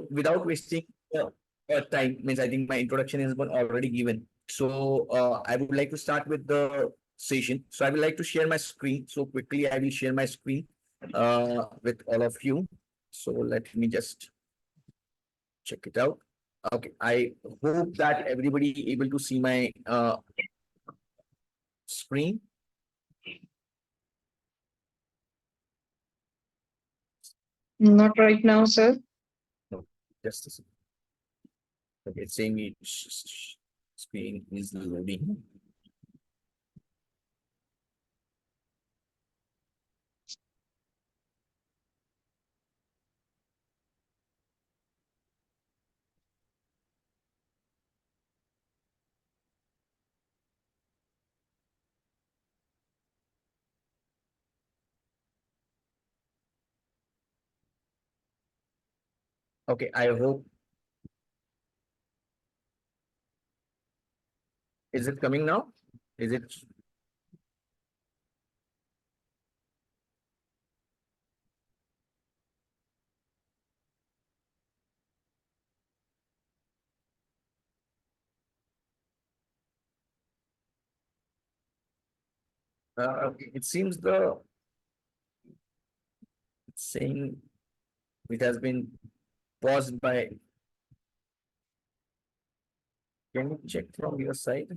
without wasting time, means I think my introduction has been already given. So I would like to start with the session. So I would like to share my screen. So quickly, I will share my screen with all of you. So let me just check it out. Okay, I hope that everybody able to see my screen. Not right now, sir. No, just a second. Okay, it's saying screen is loading. Okay, I hope. Is it coming now? Is it? Okay, it seems it's saying it has been paused by. Can you check from your side?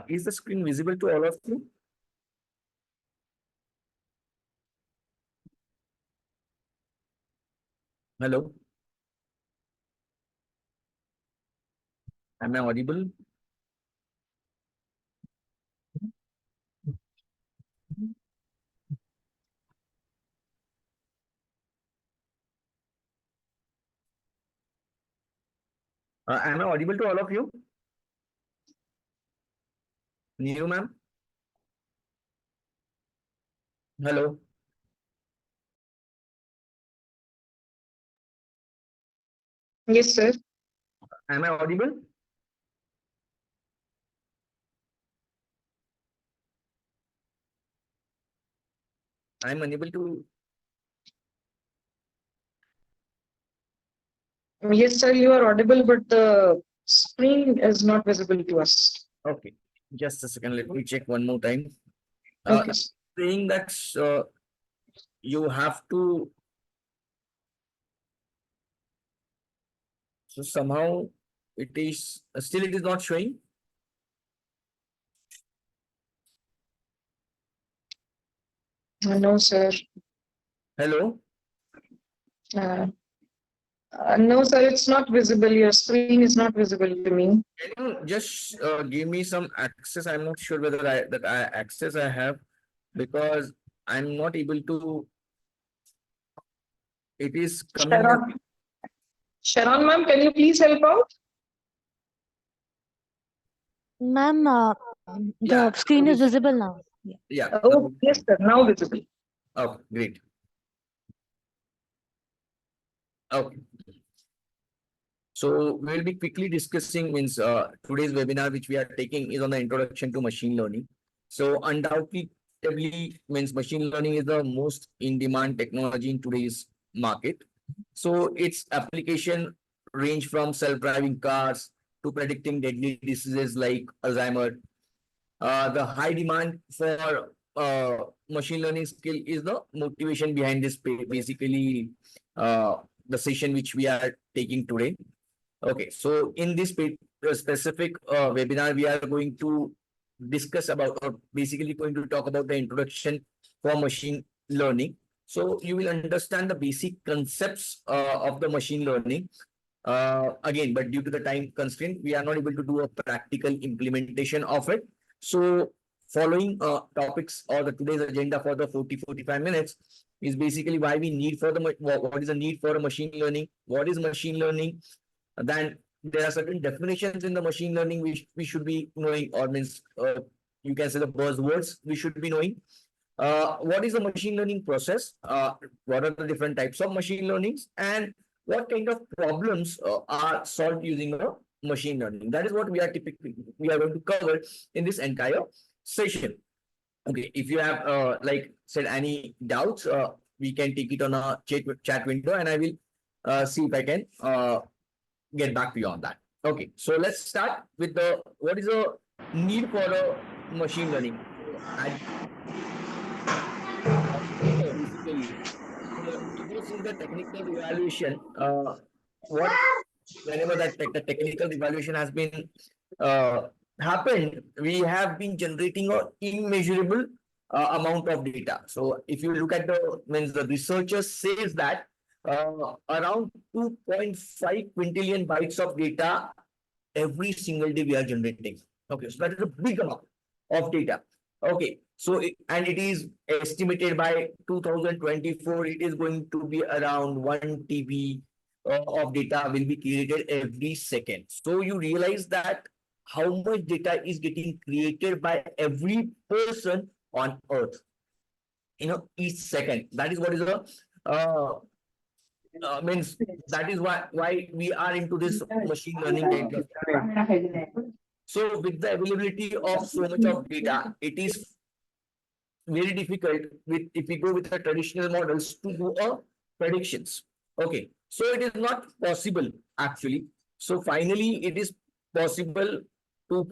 Is the screen visible to all of you? Hello? Am I audible? Am I audible to all of you? Neeru ma'am? Hello? Yes, sir. Am I audible? I'm unable to. Yes, sir, you are audible, but the screen is not visible to us. Okay, just a second. Let me check one more time. Okay. Saying that you have to. So somehow it is still it is not showing. No, sir. Hello? Uh, no, sir, it's not visible. Your screen is not visible to me. Can you just give me some access? I'm not sure whether access I have, because I'm not able to. It is coming. Sharon, ma'am, can you please help out? Ma'am, the screen is visible now. Yeah. Oh, yes, sir. Now visible. Oh, great. Okay. So we'll be quickly discussing means today's webinar, which we are taking, is on the introduction to machine learning. So undoubtedly means machine learning is the most in-demand technology in today's market. So its application range from self-driving cars to predicting deadly diseases like Alzheimer. The high demand for machine learning skill is the motivation behind this basically the session which we are taking today. Okay, so in this specific webinar, we are going to discuss about, or basically going to talk about the introduction for machine learning. So you will understand the basic concepts of the machine learning. Again, but due to the time constraint, we are not able to do a practical implementation of it. So following topics or the today's agenda for the 40-45 minutes is basically why we need for the what is the need for a machine learning, what is machine learning, then there are certain definitions in the machine learning which we should be knowing, or means you can say the buzzwords we should be knowing. What is the machine learning process? What are the different types of machine learnings, and what kind of problems are solved using a machine learning. That is what we are going to cover in this entire session. Okay, if you have like said any doubts, we can take it on a chat window, and I will see if I can get back to you on that. Okay, so let's start with the what is the need for a machine learning. And basically, if you see the technical evaluation, what whenever the technical evaluation has been uh, happened, we have been generating an immeasurable amount of data. So if you look at the researchers says that around 2.5 quintillion bytes of data every single day we are generating. Okay, so that is a big amount of data. Okay, so and it is estimated by 2024, it is going to be around 1 TB of data will be created every second. So you realize that how much data is getting created by every person on earth, each second. That is what is the means that is why we are into this machine learning kind of. So with the availability of so much of data, it is very difficult with if we go with the traditional models to do a predictions. Okay, so it is not possible actually. So finally, it is possible to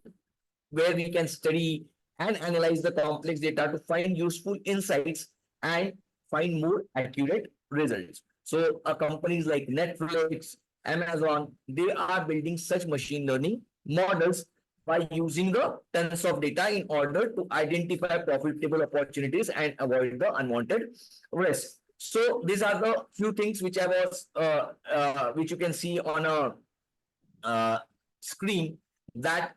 where we can study and analyze the complex data to find useful insights and find more accurate results. So companies like Netflix, Amazon, they are building such machine learning models by using the tons of data in order to identify profitable opportunities and avoid the unwanted risks. So these are the few things which I was, which you can see on a screen, that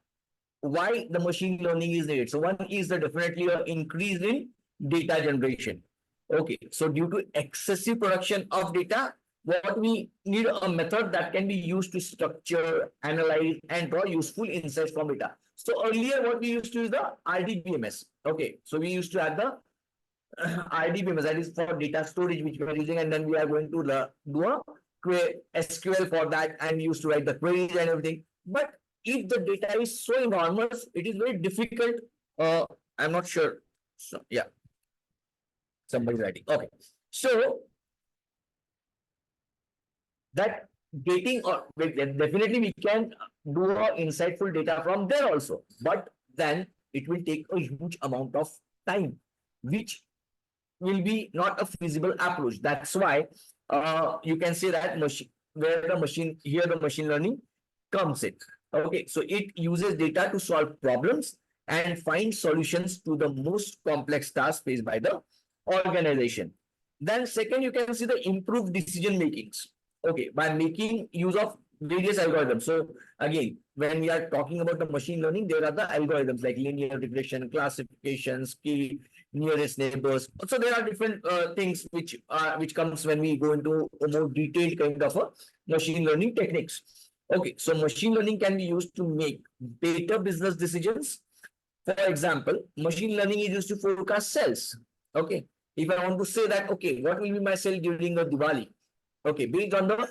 why the machine learning is needed. So one is the definitely an increase in data generation. Okay, so due to excessive production of data, what we need a method that can be used to structure, analyze, and draw useful insights from data. So earlier, what we used to use the RDBMS. Okay, so we used to have the RDBMS, that is for data storage, which we are using, and then we are going to do a SQL for that, and we used to write the queries and everything. But if the data is so enormous, it is very difficult. I'm not sure. So yeah, somebody's writing. Okay, so that getting or definitely we can do a insightful data from there also, but then it will take a huge amount of time, which will be not a feasible approach. That's why you can say that the machine learning comes in. Okay, so it uses data to solve problems and find solutions to the most complex tasks faced by the organization. Then second, you can see the improved decision makings. Okay, by making use of various algorithms. So again, when we are talking about the machine learning, there are the algorithms like linear regression, classifications, key nearest neighbors. So there are different things which comes when we go into a more detailed kind of a machine learning techniques. Okay, so machine learning can be used to make better business decisions. For example, machine learning is used to forecast sales. Okay, if I want to say that, okay, what will be my sale during a Diwali? Okay, based on the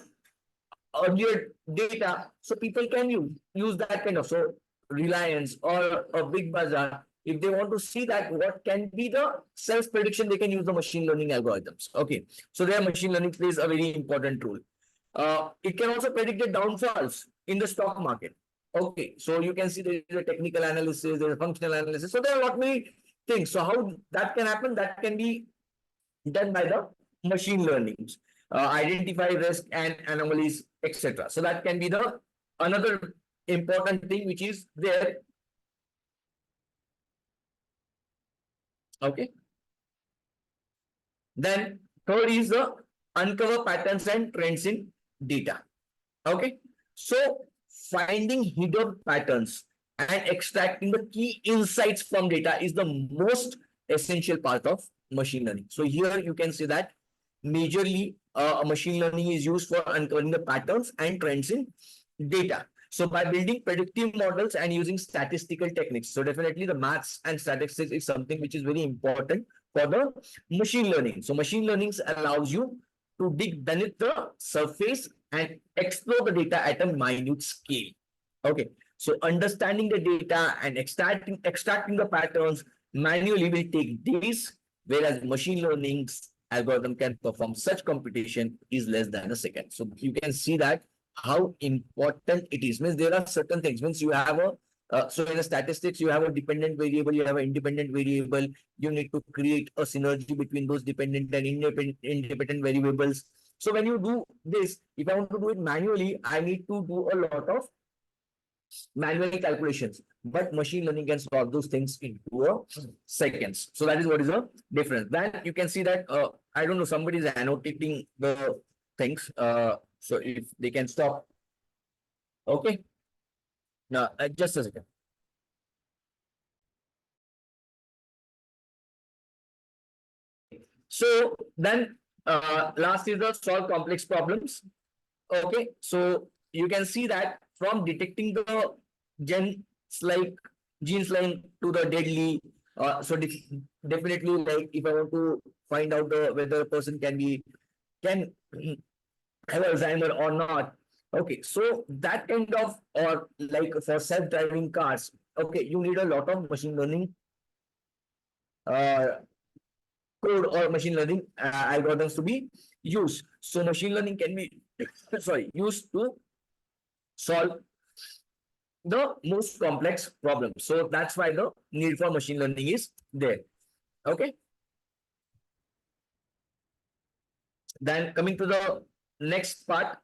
earlier data, so people can use that kind of, so Reliance or a Big Bazaar, if they want to see that what can be the sales prediction, they can use the machine learning algorithms. Okay, so their machine learning plays a very important role. It can also predict the downfalls in the stock market. Okay, so you can see there is a technical analysis, there is a functional analysis. So there are a lot many things. So how that can happen? That can be done by the machine learnings. Identify risk and anomalies, etc. So that can be the another important thing which is there. Okay. Then third is the uncover patterns and trends in data. Okay, so finding hidden patterns and extracting the key insights from data is the most essential part of machine learning. So here you can see that majorly machine learning is used for uncovering the patterns and trends in data. So by building predictive models and using statistical techniques, so definitely the maths and statistics is something which is very important for the machine learning. So machine learning allows you to dig beneath the surface and explore the data at a minute scale. Okay, so understanding the data and extracting the patterns manually will take days, whereas machine learning's algorithm can perform such computation is less than a second. So you can see that how important it is. Means there are certain things. Means you have a so in the statistics, you have a dependent variable, you have an independent variable. You need to create a synergy between those dependent and independent variables. So when you do this, if I want to do it manually, I need to do a lot of manual calculations, but machine learning can solve those things into a seconds. So that is what is the difference. Then you can see that I don't know, somebody is annotating the things. So if they can stop. Okay. Now just a second. So then last is the solve complex problems. Okay, so you can see that from detecting the gens like genes line to the deadly. So definitely, like if I want to find out whether a person can have Alzheimer or not. Okay, so that kind of, or like for self-driving cars. Okay, you need a lot of machine learning uh, code or machine learning algorithms to be used. So machine learning can be sorry used to solve the most complex problems. So that's why the need for machine learning is there. Okay. Then coming to the next part,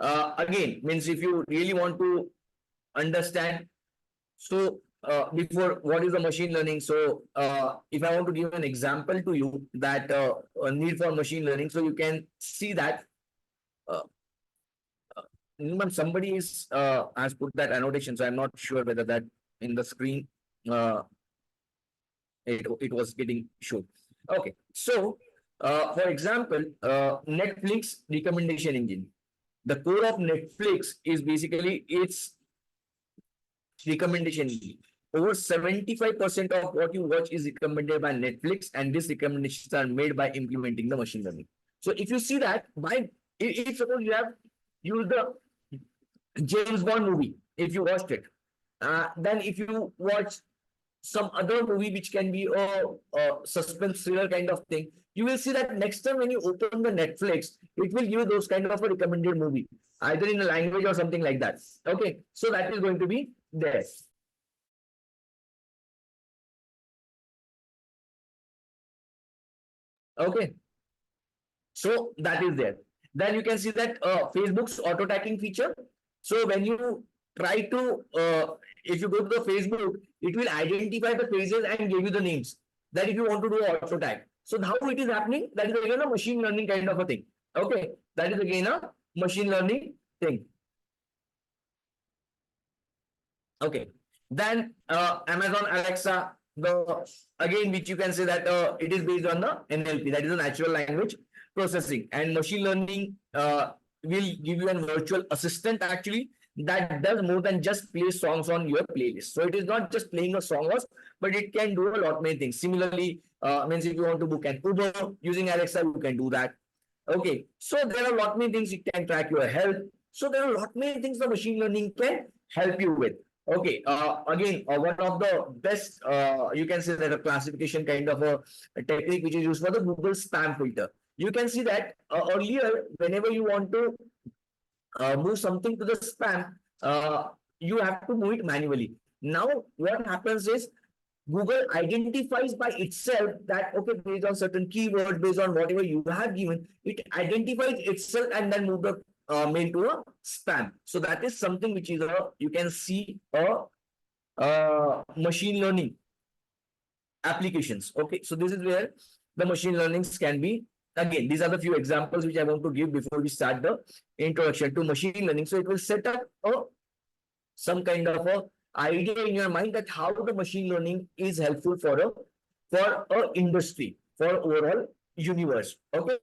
again means if you really want to understand. So before, what is the machine learning? So if I want to give an example to you that a need for machine learning, so you can see that uh, somebody is has put that annotation. So I'm not sure whether that in the screen uh, it was getting shown. Okay, so for example, Netflix recommendation engine. The core of Netflix is basically its recommendation engine. Over 75% of what you watch is recommended by Netflix, and these recommendations are made by implementing the machine learning. So if you see that by if suppose you have used the James Bond movie, if you watched it, then if you watch some other movie which can be a suspense thriller kind of thing, you will see that next time when you open the Netflix, it will give you those kind of a recommended movie, either in a language or something like that. Okay, so that is going to be there. Okay, so that is there. Then you can see that Facebook's auto tagging feature. So when you try to, if you go to the Facebook, it will identify the pages and give you the names. That if you want to do auto tag. So how it is happening? That is again a machine learning kind of a thing. Okay, that is again a machine learning thing. Okay, then Amazon Alexa, the again which you can say that it is based on the NLP, that is a natural language processing, and machine learning will give you a virtual assistant actually that does more than just play songs on your playlist. So it is not just playing a song, but it can do a lot many things. Similarly, means if you want to book an Uber using Alexa, you can do that. Okay, so there are a lot many things. It can track your health. So there are a lot many things the machine learning can help you with. Okay, again, one of the best, you can say that a classification kind of a technique which is used for the Google spam filter. You can see that earlier, whenever you want to move something to the spam, you have to move it manually. Now, what happens is Google identifies by itself that, okay, based on certain keywords, based on whatever you have given, it identifies itself and then move the mail to a spam. So that is something which is you can see machine learning applications. Okay, so this is where the machine learnings can be. Again, these are the few examples which I want to give before we start the introduction to machine learning. So it will set up some kind of a idea in your mind that how the machine learning is helpful for a industry, for overall universe. Okay,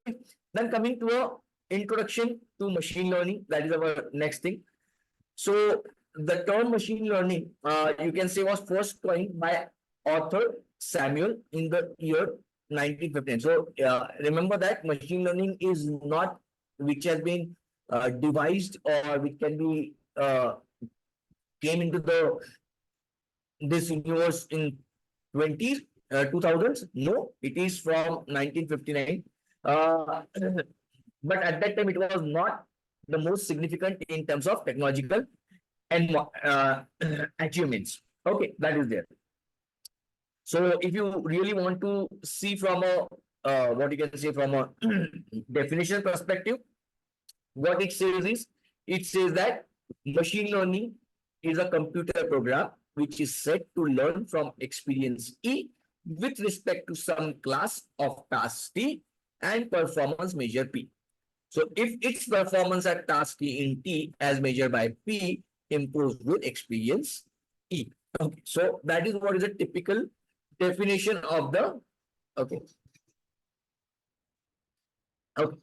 then coming to a introduction to machine learning, that is our next thing. So the term machine learning, you can say, was first coined by author Samuel in the year 1915. So remember that machine learning is not which has been devised or which can be came into this universe in 2000s? No, it is from 1959. But at that time, it was not the most significant in terms of technological and achievements. Okay, that is there. So if you really want to see from a what you can say from a definition perspective, what it says that machine learning is a computer program which is set to learn from experience E with respect to some class of task T and performance measure P. So if its performance at task T in T as measured by P improves with experience E. Okay, so that is what is a typical definition of the okay. Okay.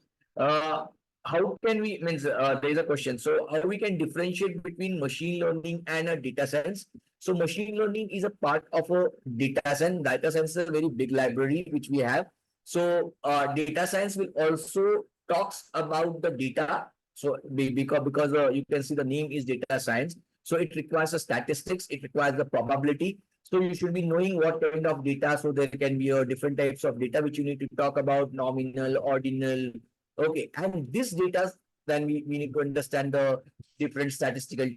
How can we means there is a question. So how we can differentiate between machine learning and a data science? So machine learning is a part of a data science. Data science is a very big library which we have. So data science will also talks about the data. So because you can see the name is data science. So it requires a statistics. It requires the probability. So you should be knowing what kind of data. So there can be different types of data which you need to talk about: nominal, ordinal. Okay, and this data, then we need to understand the different statistical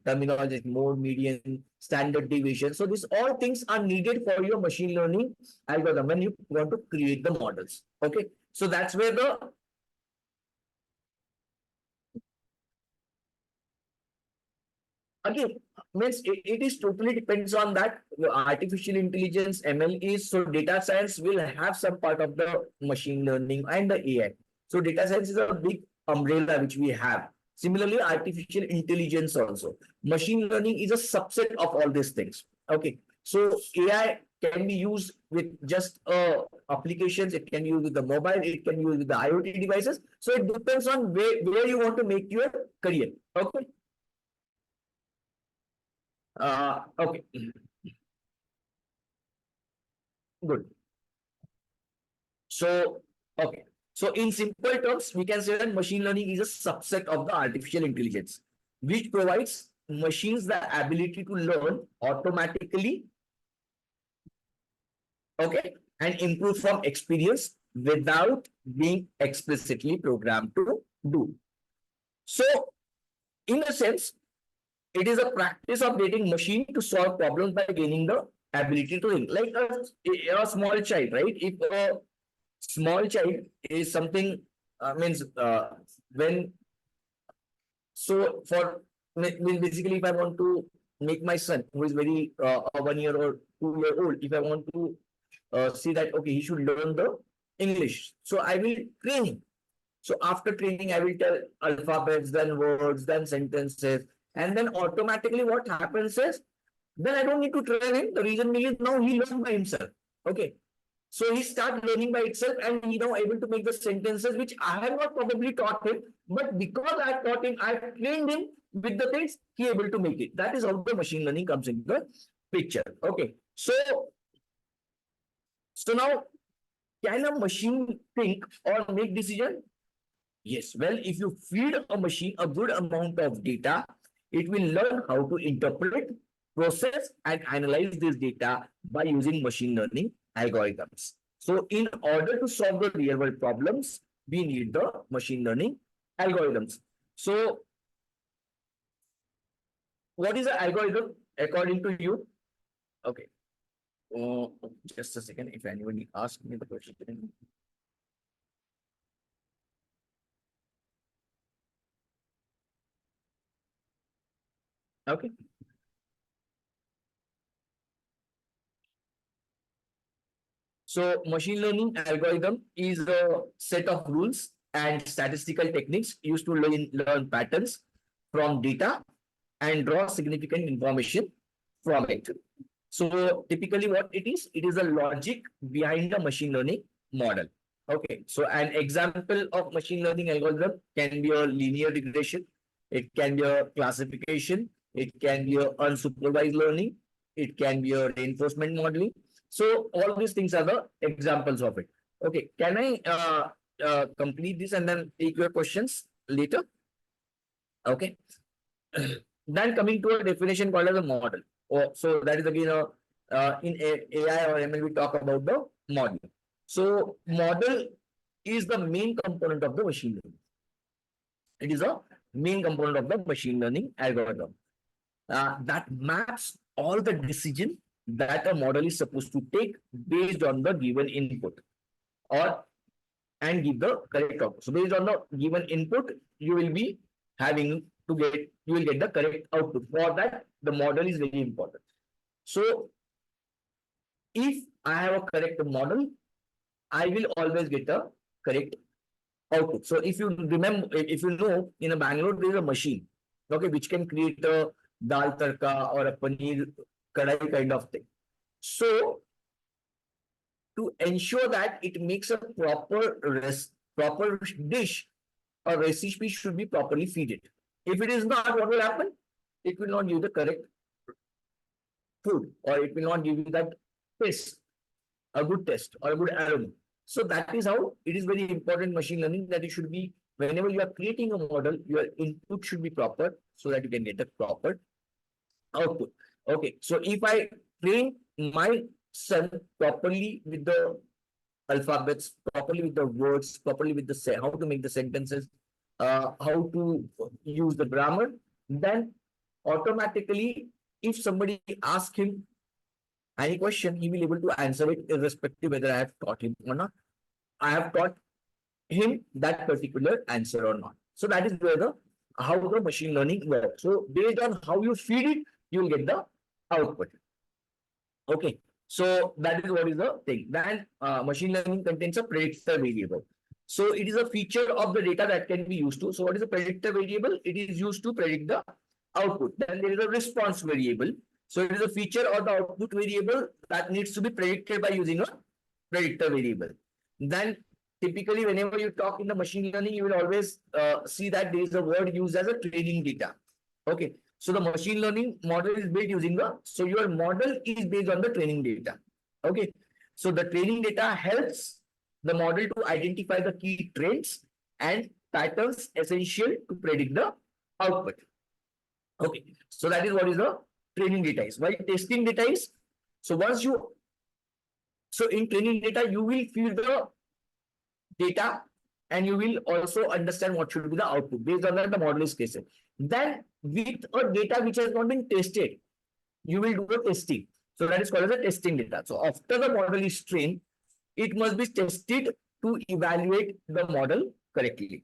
terminology, mode, median, standard deviation. So these all things are needed for your machine learning algorithm when you want to create the models. Okay, so that's where the again means it is totally depends on that artificial intelligence ML is. So data science will have some part of the machine learning and the AI. So data science is a big umbrella which we have. Similarly, artificial intelligence also. Machine learning is a subset of all these things. Okay, so AI can be used with just applications. It can be used with the mobile. It can be used with the IoT devices. So it depends on where you want to make your career. Okay. Okay, good. So, okay. So in simple terms, we can say that machine learning is a subset of the artificial intelligence, which provides machines the ability to learn automatically, okay, and improve from experience without being explicitly programmed to do. So, in a sense, it is a practice of getting machine to solve problems by gaining the ability to think. Like a small child, right? If a small child is something means when so for basically if I want to make my son who is very 1 year or 2 year old, if I want to see that okay he should learn the English, so I will train him. So after training, I will tell alphabets, then words, then sentences, and then automatically what happens is, then I don't need to train him. The reason being is now he learns by himself. Okay. So he starts learning by itself and he now able to make the sentences which I have not probably taught him, but because I taught him, I trained him with the things, he able to make it. That is how the machine learning comes into the picture. Okay. So now can a machine think or make decision? Yes, well, if you feed a machine a good amount of data, it will learn how to interpret, process, and analyze this data by using machine learning algorithms. So, in order to solve the real world problems, we need the machine learning algorithms. So, what is the algorithm according to you? Okay. Just a second. If anybody asks me the question. Okay. So machine learning algorithm is a set of rules and statistical techniques used to learn patterns from data and draw significant information from it. So typically what it is a logic behind the machine learning model. Okay, so an example of machine learning algorithm can be a linear regression, it can be a classification, it can be a unsupervised learning, it can be a reinforcement modeling. So all these things are the examples of it. Okay, can I complete this and then take your questions later? Okay. Then coming to a definition called as a model. So that is again in AI or ML we talk about the model. So model is the main component of the machine learning. It is a main component of the machine learning algorithm that maps all the decision that a model is supposed to take based on the given input or and give the correct output. So based on the given input, you will be having to get you will get the correct output. For that, the model is very important. So if I have a correct model, I will always get a correct output. So if you remember, if you know, in a Bangalore there is a machine, okay, which can create a dal tarka or a paneer kadai kind of thing. So to ensure that it makes a proper dish, a recipe should be properly feeded. If it is not, what will happen? It will not give the correct food, or it will not give you that taste, a good taste or a good aroma. So that is how it is very important machine learning, that it should be, whenever you are creating a model, your input should be proper so that you can get the proper output. Okay, so if I train my son properly with the alphabets, properly with the words, properly with the how to make the sentences, how to use the grammar, then automatically, if somebody asks him any question, he will be able to answer it irrespective whether I have taught him or not. I have taught him that particular answer or not. So that is where the how the machine learning works. So based on how you feed it, you will get the output. Okay. So that is what is the thing. Then machine learning contains a predictor variable. So it is a feature of the data that can be used to. So what is a predictor variable? It is used to predict the output. Then there is a response variable. So it is a feature of the output variable that needs to be predicted by using a predictor variable. Then typically whenever you talk in the machine learning, you will always see that there is a word used as a training data. Okay. So the machine learning model is built using so your model is based on the training data. Okay. So the training data helps the model to identify the key trends and patterns essential to predict the output. Okay. So that is what is the training data is. While testing data is, so in training data, you will feed the data and you will also understand what should be the output. Based on that, the model is created. Then with a data which has not been tested, you will do a testing. So that is called as a testing data. So after the model is trained, it must be tested to evaluate the model correctly.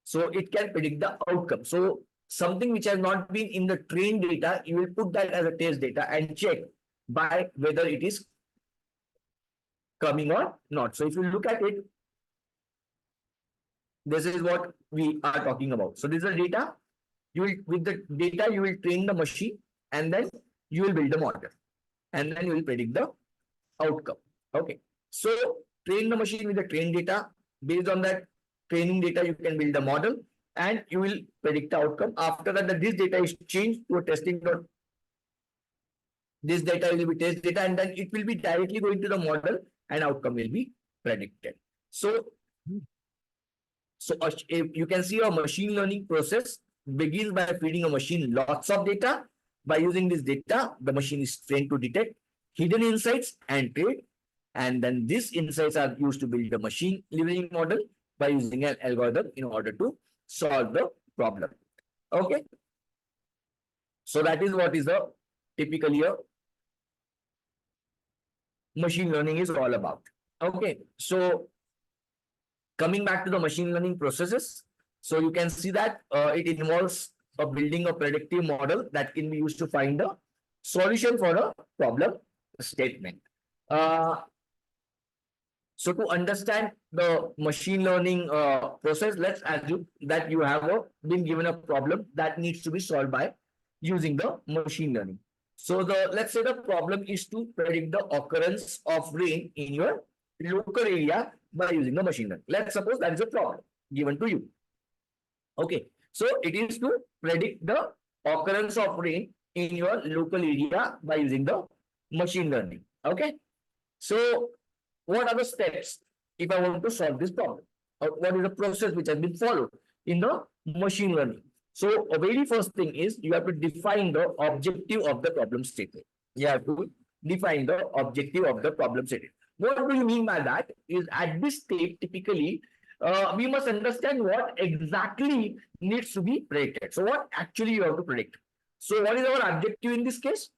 So it can predict the outcome. So something which has not been in the trained data, you will put that as a test data and check by whether it is coming or not. So if you look at it, this is what we are talking about. So this is the data. You will, with the data, you will train the machine and then you will build a model and then you will predict the outcome. Okay. So train the machine with the trained data. Based on that training data, you can build a model and you will predict the outcome. After that, this data is changed to a testing dot. This data will be test data and then it will be directly going to the model and outcome will be predicted. So you can see a machine learning process begins by feeding a machine lots of data. By using this data, the machine is trained to detect hidden insights and trade. And then these insights are used to build the machine learning model by using an algorithm in order to solve the problem. Okay. So that is what is a typically a machine learning is all about. Okay. So coming back to the machine learning processes, so you can see that it involves building a predictive model that can be used to find a solution for a problem statement. So to understand the machine learning process, let's assume that you have been given a problem that needs to be solved by using the machine learning. So let's say the problem is to predict the occurrence of rain in your local area by using the machine learning. Let's suppose that is a problem given to you. Okay, so it is to predict the occurrence of rain in your local area by using the machine learning. Okay, so what are the steps if I want to solve this problem? What is the process which has been followed in the machine learning? So a very first thing is you have to define the objective of the problem statement. You have to define the objective of the problem statement. What do you mean by that? Is at this stage, typically, we must understand what exactly needs to be predicted. So what actually you have to predict. So what is our objective in this case?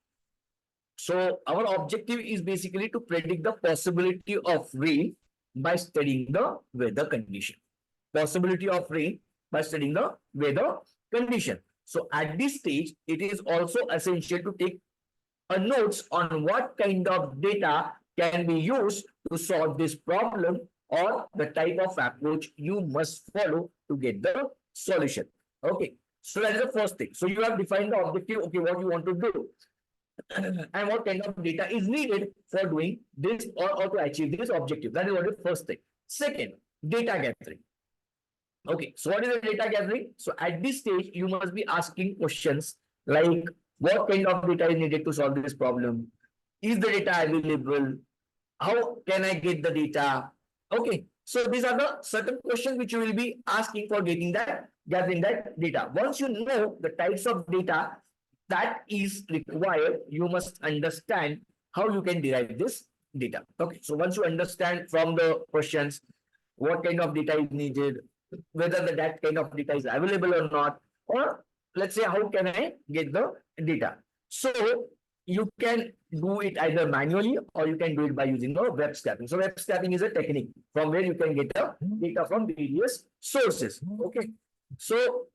So our objective is basically to predict the possibility of rain by studying the weather condition. Possibility of rain by studying the weather condition. So at this stage, it is also essential to take a notes on what kind of data can be used to solve this problem or the type of approach you must follow to get the solution. Okay. So that is the first thing. So you have defined the objective, okay, what you want to do and what kind of data is needed for doing this or to achieve this objective. That is what is the first thing. Second, data gathering. Okay, so what is the data gathering? So at this stage, you must be asking questions like what kind of data is needed to solve this problem? Is the data available? How can I get the data? Okay, so these are the certain questions which you will be asking for getting that, gathering that data. Once you know the types of data that is required, you must understand how you can derive this data. Okay, so once you understand from the questions what kind of data is needed, whether that kind of data is available or not, or let's say how can I get the data. So you can do it either manually or you can do it by using the web scraping. So web scraping is a technique from where you can get the data from various sources. Okay, so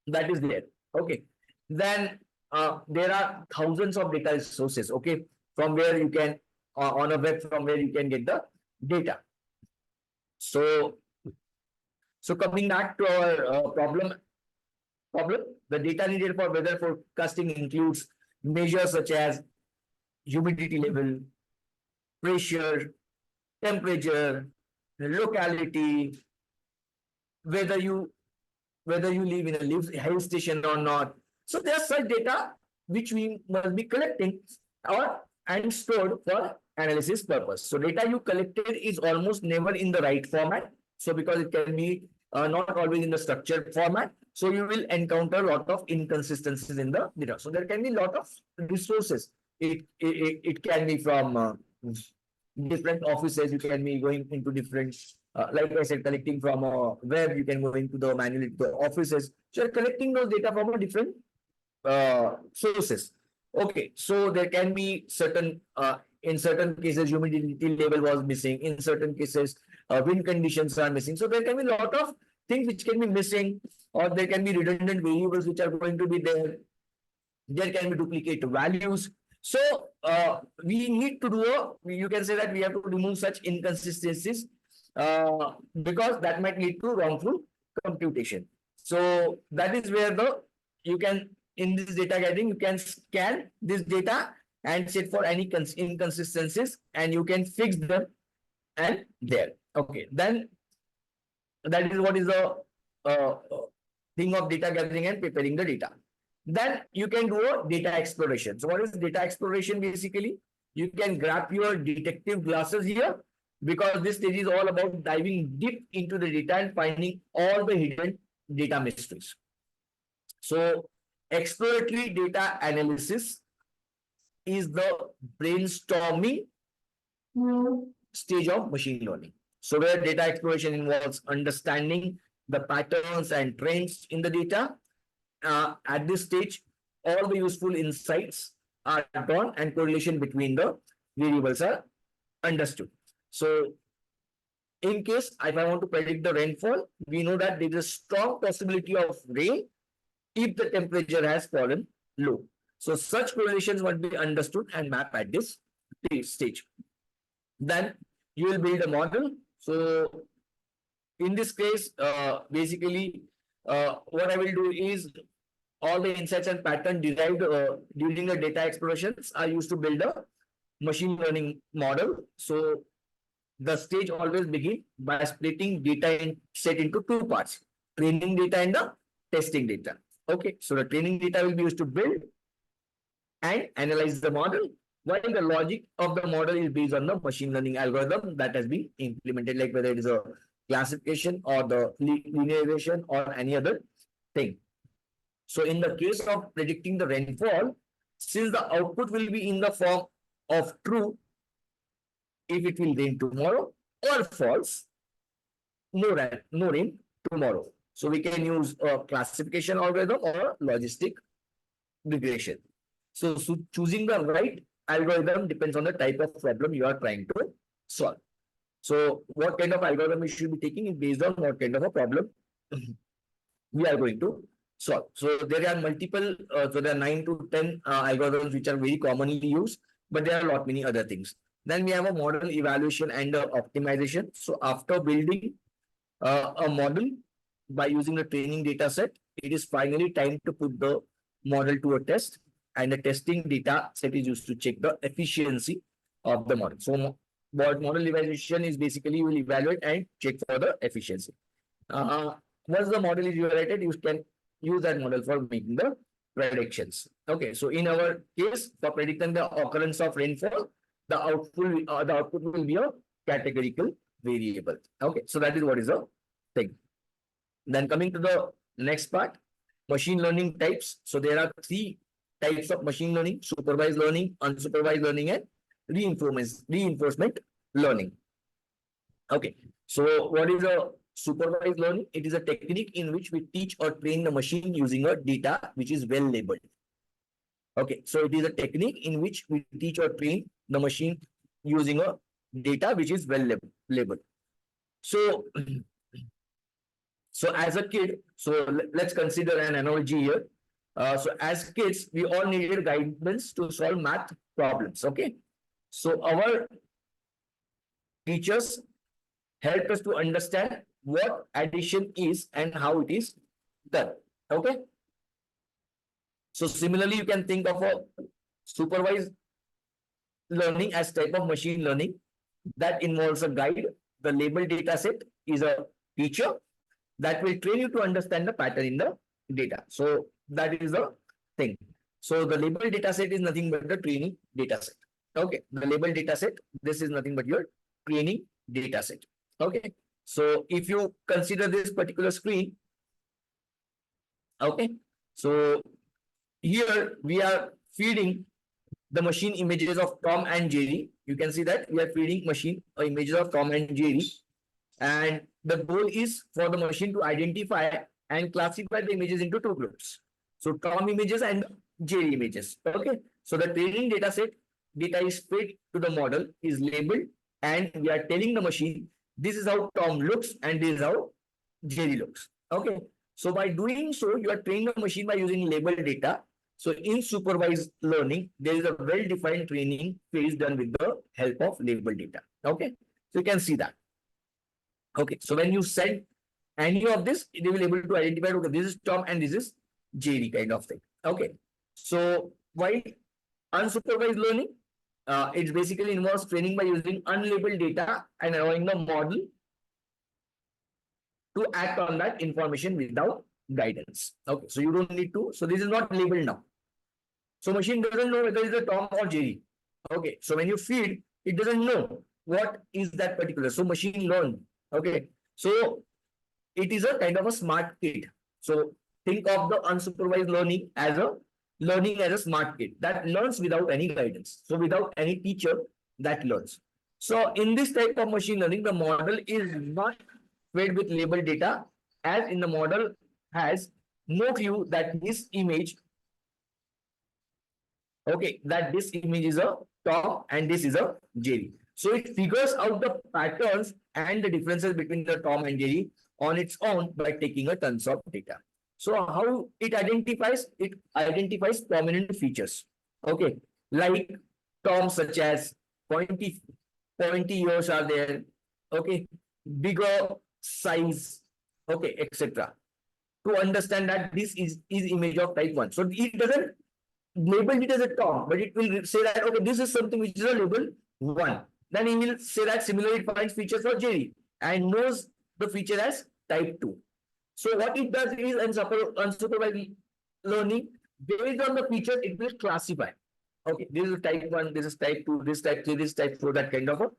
that is there. Okay, then there are thousands of data sources. Okay, from where you can on a web from where you can get the data. So coming back to our problem, the data needed for weather forecasting includes measures such as humidity level, pressure, temperature, locality, whether you live in a hill station or not. So there are such data which we must be collecting and stored for analysis purpose. So data you collected is almost never in the right format. So because it can be not always in the structured format, so you will encounter a lot of inconsistencies in the data. So there can be a lot of resources. It can be from different offices. You can be going into different, like I said, collecting from a web. You can go into the manually the offices. So you're collecting those data from a different sources. Okay, so there can be certain in certain cases humidity level was missing. In certain cases, wind conditions are missing. So there can be a lot of things which can be missing, or there can be redundant variables which are going to be there. There can be duplicate values. So we need to do you can say that we have to remove such inconsistencies because that might lead to wrongful computation. So that is where you can in this data gathering you can scan this data and check for any inconsistencies and you can fix them and there. Okay, then that is what is the thing of data gathering and preparing the data. Then you can do a data exploration. So what is data exploration? Basically, you can grab your detective glasses here because this stage is all about diving deep into the data and finding all the hidden data mysteries. So exploratory data analysis is the brainstorming stage of machine learning. So where data exploration involves understanding the patterns and trends in the data. At this stage, all the useful insights are drawn and correlation between the variables are understood. So in case if I want to predict the rainfall, we know that there is a strong possibility of rain if the temperature has fallen low. So such correlations must be understood and mapped at this stage. Then you will build a model. So in this case, basically, what I will do is all the insights and pattern derived during the data explorations are used to build a machine learning model. So the stage always begin by splitting data set into two parts: training data and the testing data. Okay, so the training data will be used to build and analyze the model, while the logic of the model is based on the machine learning algorithm that has been implemented, like whether it is a classification or the linearization or any other thing. So in the case of predicting the rainfall, since the output will be in the form of true, if it will rain tomorrow, or false, no rain tomorrow. So we can use a classification algorithm or logistic regression. So choosing the right algorithm depends on the type of problem you are trying to solve. So what kind of algorithm we should be taking is based on what kind of a problem we are going to solve. So there are multiple, so there are 9 to 10 algorithms which are very commonly used, but there are a lot many other things. Then we have a model evaluation and optimization. So after building a model by using the training data set, it is finally time to put the model to a test, and the testing data set is used to check the efficiency of the model. So model evaluation is basically you will evaluate and check for the efficiency. Once the model is evaluated, you can use that model for making the predictions. Okay, so in our case, for predicting the occurrence of rainfall, the output will be a categorical variable. Okay, so that is what is the thing. Then coming to the next part, machine learning types. So there are 3 types of machine learning: supervised learning, unsupervised learning, and reinforcement learning. Okay, so what is a supervised learning? It is a technique in which we teach or train the machine using a data which is well labeled. Okay, so it is a technique in which we teach or train the machine using a data which is well labeled. So, so as a kid, so let's consider an analogy here. So as kids, we all needed guidance to solve math problems. Okay, so our teachers help us to understand what addition is and how it is done. Okay. So similarly, you can think of a supervised learning as type of machine learning that involves a guide. The label data set is a teacher that will train you to understand the pattern in the data. So that is the thing. So the label data set is nothing but the training data set. Okay. The label data set, this is nothing but your training data set. Okay. So if you consider this particular screen, okay, so here we are feeding the machine images of Tom and Jerry. You can see that we are feeding machine images of Tom and Jerry, and the goal is for the machine to identify and classify the images into 2 groups. So Tom images and Jerry images. Okay, so the training data set data is fed to the model, is labeled, and we are telling the machine this is how Tom looks and this is how Jerry looks. Okay. So by doing so, you are training the machine by using label data. So in supervised learning, there is a well-defined training phase done with the help of label data. Okay. So you can see that. Okay. So when you send any of this, they will be able to identify, okay, this is Tom and this is Jerry kind of thing. Okay. So while unsupervised learning, it basically involves training by using unlabeled data and allowing the model to act on that information without guidance. Okay, so you don't need to. So this is not labeled now. So machine doesn't know whether it's a Tom or Jerry. Okay, so when you feed, it doesn't know what is that particular. So machine learned. Okay, so it is a kind of a smart kid. So think of the unsupervised learning as a smart kid that learns without any guidance. So without any teacher that learns. So in this type of machine learning, the model is not fed with labeled data, as in the model has no clue that this image, okay, that this image is a Tom and this is a Jerry. So it figures out the patterns and the differences between the Tom and Jerry on its own by taking a tons of data. So how it identifies? It identifies prominent features. Okay, like Tom, such as pointy ears are there. Okay, bigger size. Okay, etc. To understand that this is image of type 1. So it doesn't label it as a Tom, but it will say that, okay, this is something which is a label 1. Then it will say that similarly it finds features for Jerry and knows the feature as type 2. So what it does is unsupervised learning, based on the feature, it will classify. Okay, this is type 1, this is type 2, this type 3, this type 4, that kind of a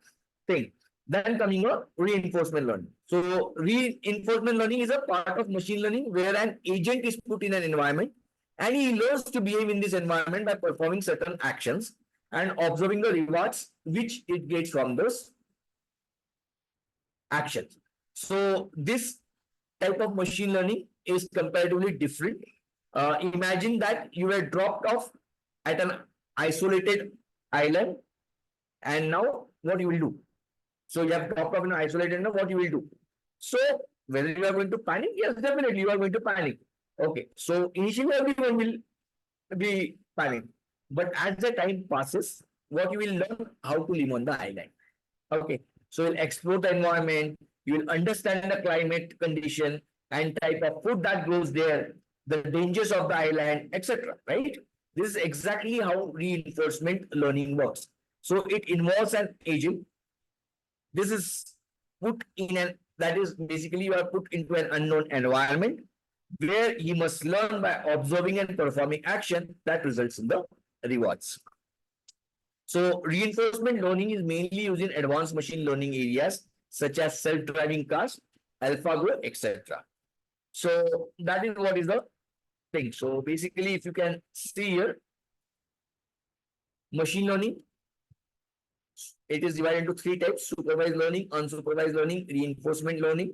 thing. Then coming up, reinforcement learning. So reinforcement learning is a part of machine learning where an agent is put in an environment And he learns to behave in this environment by performing certain actions and observing the rewards which it gets from those actions. So this type of machine learning is comparatively different. Imagine that you were dropped off at an isolated island, and now what you will do? So you have dropped off in an isolated island, what you will do? So whether you are going to panic, yes, definitely you are going to panic. Okay, so initially everyone will be panic, but as the time passes, what you will learn how to live on the island. Okay, so you'll explore the environment, you will understand the climate condition and type of food that grows there, the dangers of the island, etc. Right? This is exactly how reinforcement learning works. So it involves an agent. This is put in an that is basically you are put into an unknown environment where he must learn by observing and performing action that results in the rewards. So reinforcement learning is mainly used in advanced machine learning areas such as self-driving cars, AlphaGo, etc. So that is what is the thing. So basically, if you can see here, machine learning, it is divided into three types: supervised learning, unsupervised learning, reinforcement learning.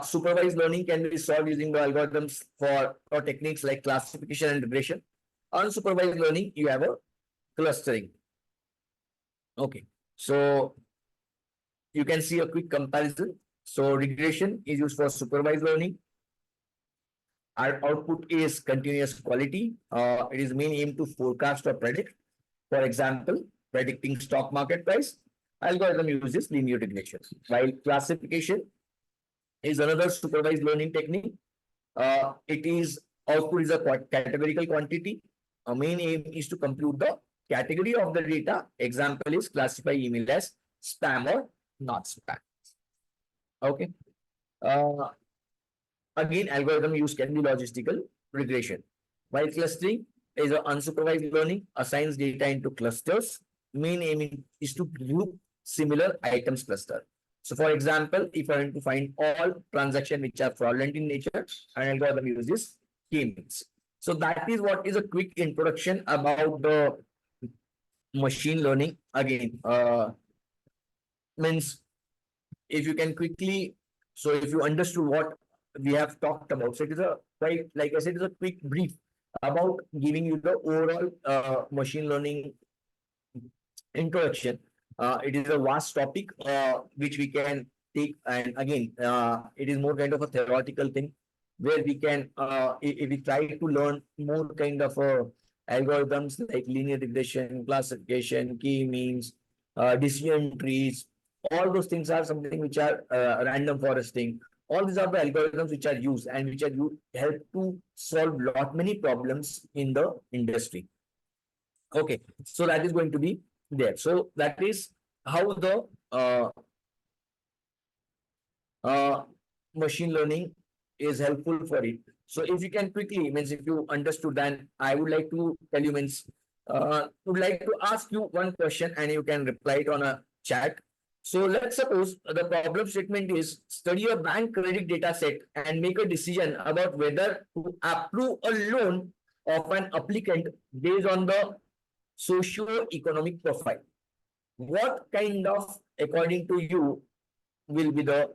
Supervised learning can be solved using the algorithms for or techniques like classification and regression. Unsupervised learning, you have a clustering. Okay, so you can see a quick comparison. So regression is used for supervised learning. Our output is continuous quality. It is main aim to forecast or predict. For example, predicting stock market price. Algorithm uses linear regression. While classification is another supervised learning technique. It is output is a categorical quantity. Our main aim is to compute the category of the data. Example is classify email as spam or not spam. Okay. Uh, Again, algorithm use can be logistical regression. While clustering is an unsupervised learning, assigns data into clusters. Main aim is to group similar items cluster. So, for example, if I want to find all transactions which are fraudulent in nature, an algorithm uses k-means. So that is what is a quick introduction about the machine learning. Again, means if you can quickly, so if you understood what we have talked about, so it is a quite, like I said, it's a quick brief about giving you the overall machine learning introduction. It is a vast topic which we can take, and again, it is more kind of a theoretical thing where we can, if we try to learn more kind of algorithms like linear regression, classification, key means, decision trees, all those things are something which are random foresting. All these are the algorithms which are used and which are used help to solve lot many problems in the industry. Okay, so that is going to be there. So that is how the uh, machine learning is helpful for it. So if you can quickly, means if you understood, then I would like to tell you, means would like to ask you one question and you can reply it on a chat. So let's suppose the problem statement is study a bank credit data set and make a decision about whether to approve a loan of an applicant based on the socio-economic profile. What kind of, according to you, will be the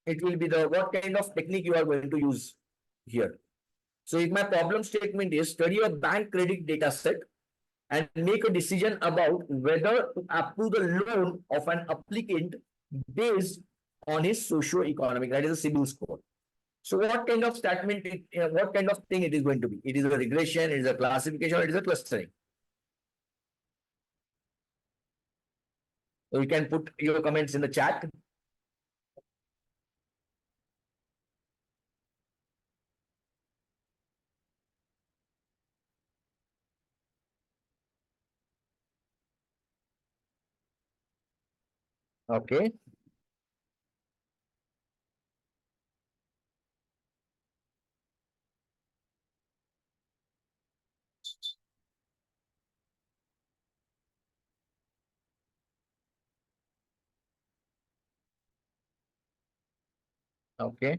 what kind of technique you are going to use here. So if my problem statement is study a bank credit data set and make a decision about whether to approve the loan of an applicant based on his socio-economic, that is a CIBIL score. So what kind of statement, what kind of thing it is going to be? It is a regression, it is a classification, or it is a clustering. So you can put your comments in the chat. Okay. Okay.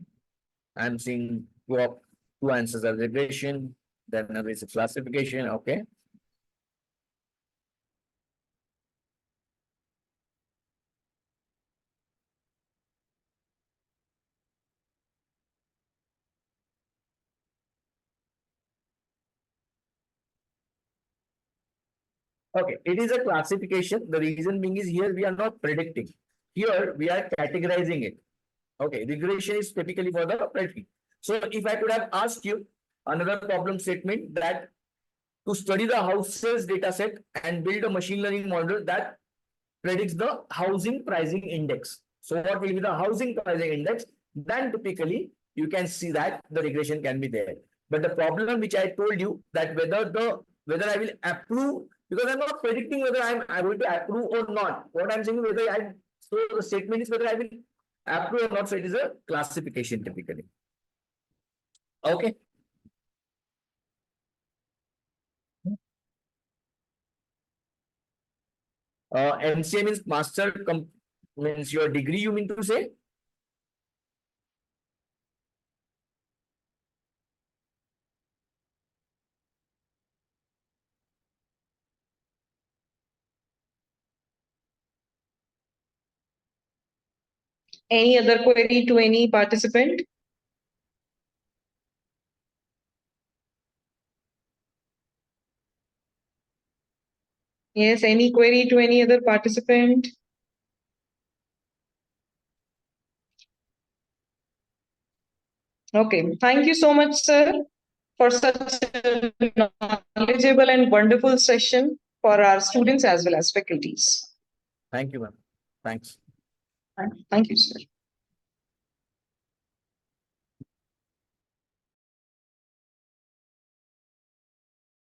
I'm seeing go up. Two answers are regression, then another is classification. Okay. Okay, it is a classification. The reason being is here we are not predicting. Here we are categorizing it. Okay, regression is typically for the predicting. So if I could have asked you another problem statement that to study the houses data set and build a machine learning model that predicts the housing pricing index. So what will be the housing pricing index? Then typically you can see that the regression can be there. But the problem which I told you that whether I will approve, because I'm not predicting whether I'm going to approve or not. What I'm saying whether I so the statement is whether I will approve or not. So it is a classification typically. Okay. MCA means means your degree, you mean to say? Any other query to any participant? Yes, any query to any other participant? Okay, thank you so much, sir, for such a knowledgeable and wonderful session for our students as well as faculties. Thank you, ma'am. Thanks. Thank you, sir.